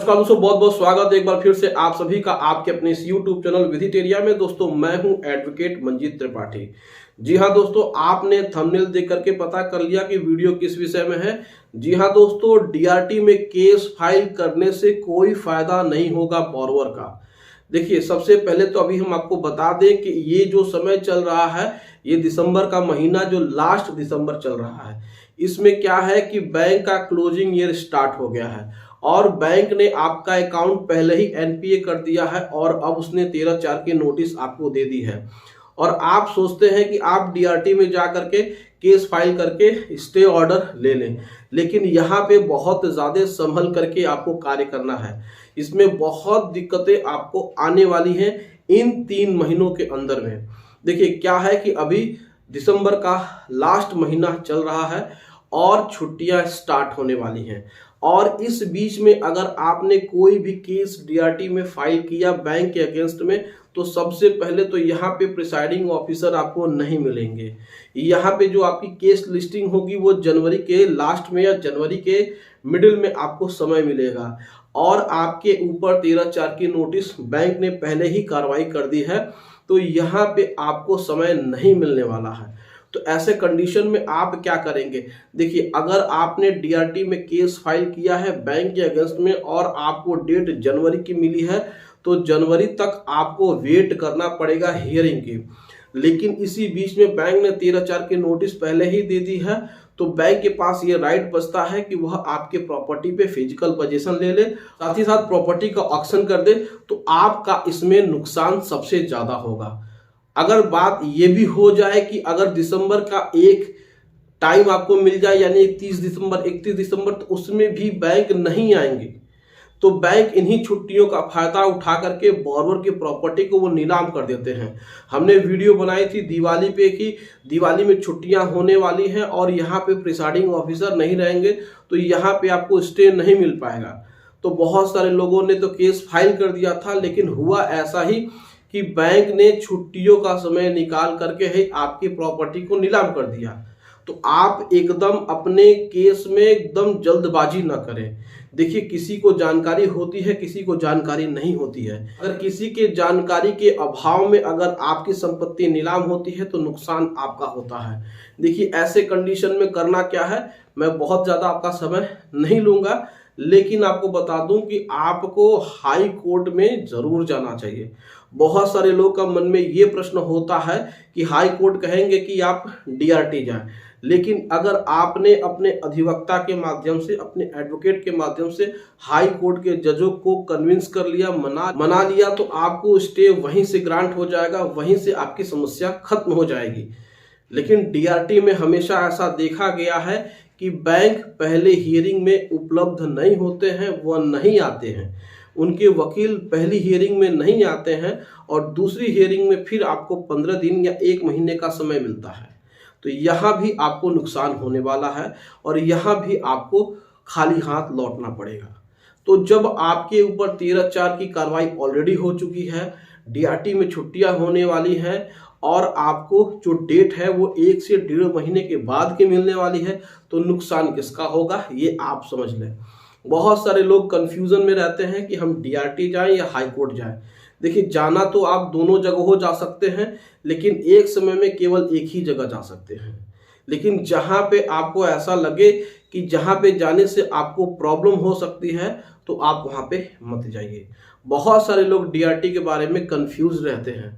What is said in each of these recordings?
नमस्कार दोस्तों, बहुत बहुत स्वागत है एक बार फिर से आप सभी का आपके अपने इस YouTube चैनल विधिटेरिया में। दोस्तों मैं हूं एडवोकेट मंजीत त्रिपाठी। जी हां दोस्तों, आपने थंबनेल देख करके पता कर लिया कि वीडियो किस विषय में है। जी हां दोस्तों, डीआरटी में केस फाइल करने से कोई फायदा नहीं होगा बोरोवर का। देखिए, सबसे पहले तो अभी हम आपको बता दें कि ये जो समय चल रहा है, ये दिसंबर का महीना जो लास्ट दिसंबर चल रहा है, इसमें क्या है कि बैंक का क्लोजिंग ईयर स्टार्ट हो गया है और बैंक ने आपका अकाउंट पहले ही एनपीए कर दिया है और अब उसने 13/4 की नोटिस आपको दे दी है। और आप सोचते हैं कि आप डीआरटी में जा करके केस फाइल करके स्टे ऑर्डर ले लें, लेकिन यहाँ पे बहुत ज़्यादा संभल करके आपको कार्य करना है। इसमें बहुत दिक्कतें आपको आने वाली हैं इन 3 महीनों के अंदर में। देखिए, क्या है कि अभी दिसंबर का लास्ट महीना चल रहा है और छुट्टियां स्टार्ट होने वाली हैं, और इस बीच में अगर आपने कोई भी केस डीआरटी में फाइल किया बैंक के अगेंस्ट में, तो सबसे पहले तो यहाँ पे प्रिसाइडिंग ऑफिसर आपको नहीं मिलेंगे। यहाँ पे जो आपकी केस लिस्टिंग होगी वो जनवरी के लास्ट में या जनवरी के मिडिल में आपको समय मिलेगा, और आपके ऊपर 13/4 की नोटिस बैंक ने पहले ही कार्रवाई कर दी है, तो यहाँ पे आपको समय नहीं मिलने वाला है। तो ऐसे कंडीशन में आप क्या करेंगे? देखिए, अगर आपने डीआरटी में केस फाइल किया है बैंक के अगेंस्ट में और आपको डेट जनवरी की मिली है, तो जनवरी तक आपको वेट करना पड़ेगा हियरिंग की। लेकिन इसी बीच में बैंक ने 13/4 की नोटिस पहले ही दे दी है, तो बैंक के पास ये राइट बचता है कि वह आपके प्रॉपर्टी पे फिजिकल पोजीशन ले ले, साथ ही साथ प्रॉपर्टी का ऑक्शन कर दे, तो आपका इसमें नुकसान सबसे ज्यादा होगा। अगर बात ये भी हो जाए कि अगर दिसंबर का एक टाइम आपको मिल जाए, यानी 31 दिसंबर, तो उसमें भी बैंक नहीं आएंगे, तो बैंक इन्हीं छुट्टियों का फायदा उठा करके बोरोवर की प्रॉपर्टी को वो नीलाम कर देते हैं। हमने वीडियो बनाई थी दिवाली पे कि दिवाली में छुट्टियां होने वाली हैं और यहाँ पे प्रिसाइडिंग ऑफिसर नहीं रहेंगे, तो यहाँ पे आपको स्टे नहीं मिल पाएगा। तो बहुत सारे लोगों ने तो केस फाइल कर दिया था, लेकिन हुआ ऐसा ही कि बैंक ने छुट्टियों का समय निकाल करके ही आपकी प्रॉपर्टी को नीलाम कर दिया। तो आप एकदम अपने केस में एकदम जल्दबाजी ना करें। देखिए, किसी को जानकारी होती है, किसी को जानकारी नहीं होती है। अगर किसी के जानकारी के अभाव में अगर आपकी संपत्ति नीलाम होती है तो नुकसान आपका होता है। देखिए, ऐसे कंडीशन में करना क्या है, मैं बहुत ज़्यादा आपका समय नहीं लूँगा, लेकिन आपको बता दूं कि आपको हाई कोर्ट में जरूर जाना चाहिए। बहुत सारे लोग का मन में ये प्रश्न होता है कि हाई कोर्ट कहेंगे कि आप डीआरटी जाएं, लेकिन अगर आपने अपने अधिवक्ता के माध्यम से, अपने एडवोकेट के माध्यम से हाई कोर्ट के जजों को कन्विंस कर लिया, मना लिया, तो आपको स्टे वहीं से ग्रांट हो जाएगा, वहीं से आपकी समस्या खत्म हो जाएगी। लेकिन डीआरटी में हमेशा ऐसा देखा गया है कि बैंक पहले हियरिंग में उपलब्ध नहीं होते हैं, वह नहीं आते हैं, उनके वकील पहली हियरिंग में नहीं आते हैं और दूसरी हियरिंग में फिर आपको 15 दिन या 1 महीने का समय मिलता है। तो यहाँ भी आपको नुकसान होने वाला है और यहाँ भी आपको खाली हाथ लौटना पड़ेगा। तो जब आपके ऊपर 13/4 की कार्रवाई ऑलरेडी हो चुकी है, डीआरटी में छुट्टियां होने वाली हैं और आपको जो डेट है वो 1 से 1.5 महीने के बाद की मिलने वाली है, तो नुकसान किसका होगा ये आप समझ लें। बहुत सारे लोग कंफ्यूजन में रहते हैं कि हम डीआरटी जाएं या हाई कोर्ट जाएं। देखिए, जाना तो आप दोनों जगहों जा सकते हैं, लेकिन एक समय में केवल एक ही जगह जा सकते हैं। लेकिन जहां पे आपको ऐसा लगे कि जहां पे जाने से आपको प्रॉब्लम हो सकती है, तो आप वहां पे मत जाइए। बहुत सारे लोग डीआरटी के बारे में कंफ्यूज रहते हैं,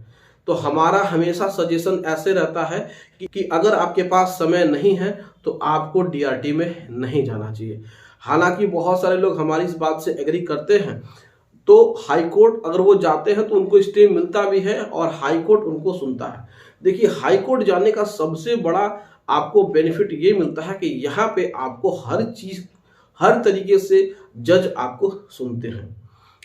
तो हमारा हमेशा सजेशन ऐसे रहता है कि अगर आपके पास समय नहीं है तो आपको डीआरटी में नहीं जाना चाहिए। हालांकि बहुत सारे लोग हमारी इस बात से एग्री करते हैं, तो हाई कोर्ट अगर वो जाते हैं तो उनको स्टे मिलता भी है और हाई कोर्ट उनको सुनता है। देखिए, हाई कोर्ट जाने का सबसे बड़ा आपको बेनिफिट ये मिलता है कि यहाँ पे आपको हर चीज, हर तरीके से जज आपको सुनते हैं।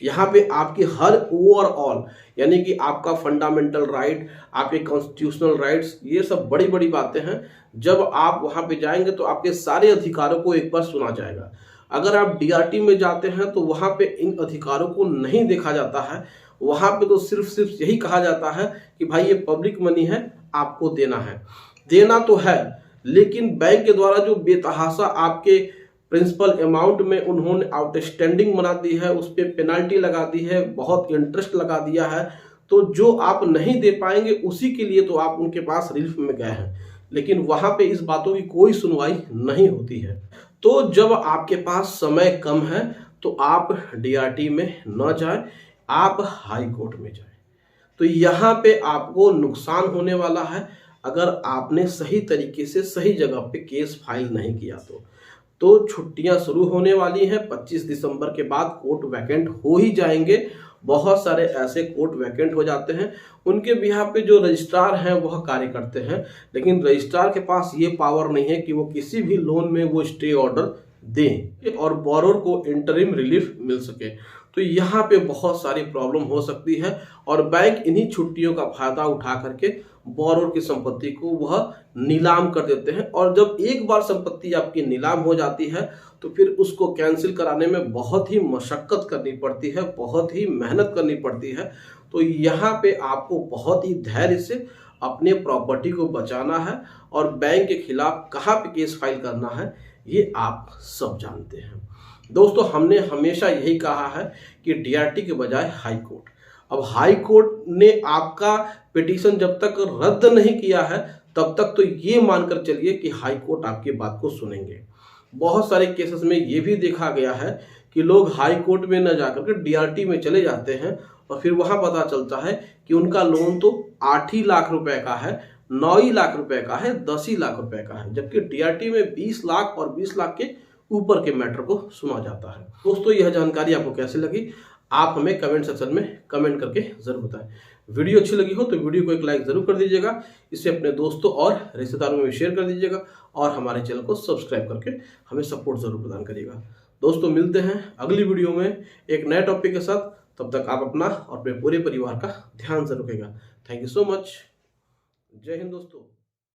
यहाँ पे आपकी हर ओवरऑल, यानी कि आपका फंडामेंटल राइट, आपके कॉन्स्टिट्यूशनल राइट्स, ये सब बड़ी बड़ी बातें हैं। जब आप वहाँ पे जाएंगे तो आपके सारे अधिकारों को एक बार सुना जाएगा। अगर आप डीआरटी में जाते हैं तो वहाँ पे इन अधिकारों को नहीं देखा जाता है। वहाँ पे तो सिर्फ यही कहा जाता है कि भाई ये पब्लिक मनी है, आपको देना है। देना तो है, लेकिन बैंक के द्वारा जो बेतहाशा आपके प्रिंसिपल अमाउंट में उन्होंने आउटस्टैंडिंग बना दी है, उस पर पेनल्टी लगा दी है, बहुत इंटरेस्ट लगा दिया है। तो जो आप नहीं दे पाएंगे उसी के लिए तो आप उनके पास रिलीफ में गए हैं, लेकिन वहां पे इस बातों की कोई सुनवाई नहीं होती है। तो जब आपके पास समय कम है तो आप डीआरटी में न जाएं, आप हाई कोर्ट में जाएं। तो यहाँ पे आपको नुकसान होने वाला है अगर आपने सही तरीके से सही जगह पे केस फाइल नहीं किया तो छुट्टियां शुरू होने वाली हैं। 25 दिसंबर के बाद कोर्ट वैकेंट हो ही जाएंगे। बहुत सारे ऐसे कोर्ट वैकेंट हो जाते हैं, उनके बिहाफ पे जो रजिस्ट्रार हैं वह कार्य करते हैं, लेकिन रजिस्ट्रार के पास ये पावर नहीं है कि वो किसी भी लोन में वो स्टे ऑर्डर दें और बोरोर को इंटरिम रिलीफ मिल सके। तो यहाँ पे बहुत सारी प्रॉब्लम हो सकती है और बैंक इन्हीं छुट्टियों का फायदा उठा करके बोरोर की संपत्ति को वह नीलाम कर देते हैं। और जब एक बार संपत्ति आपकी नीलाम हो जाती है तो फिर उसको कैंसिल कराने में बहुत ही मशक्कत करनी पड़ती है, बहुत ही मेहनत करनी पड़ती है। तो यहाँ पे आपको बहुत ही धैर्य से अपने प्रॉपर्टी को बचाना है और बैंक के खिलाफ कहाँ पे केस फाइल करना है ये आप सब जानते हैं। दोस्तों, हमने हमेशा यही कहा है कि डीआरटी के बजाय हाई कोर्ट। अब हाई कोर्ट ने आपका पिटीशन जब तक रद्द नहीं किया है तब तक तो ये मानकर चलिए कि हाई कोर्ट आपकी बात को सुनेंगे। बहुत सारे केसेस में ये भी देखा गया है कि लोग हाई कोर्ट में न जाकर के डीआरटी में चले जाते हैं और फिर वहां पता चलता है कि उनका लोन तो 8 ही लाख रुपए का है, 9 ही लाख रुपए का है, 10 ही लाख रुपए का है, जबकि डीआरटी में 20 लाख और 20 लाख के ऊपर के मैटर को सुना जाता है। दोस्तों, यह जानकारी आपको कैसी लगी आप हमें कमेंट सेक्शन में कमेंट करके जरूर बताएं। वीडियो अच्छी लगी हो तो वीडियो को एक लाइक जरूर कर दीजिएगा, इसे अपने दोस्तों और रिश्तेदारों में शेयर कर दीजिएगा और हमारे चैनल को सब्सक्राइब करके हमें सपोर्ट जरूर प्रदान करिएगा। दोस्तों, मिलते हैं अगली वीडियो में एक नए टॉपिक के साथ। तब तक आप अपना और अपने पूरे परिवार का ध्यान जरूर रखिएगा। Thank you so much. जय हिंद दोस्तों।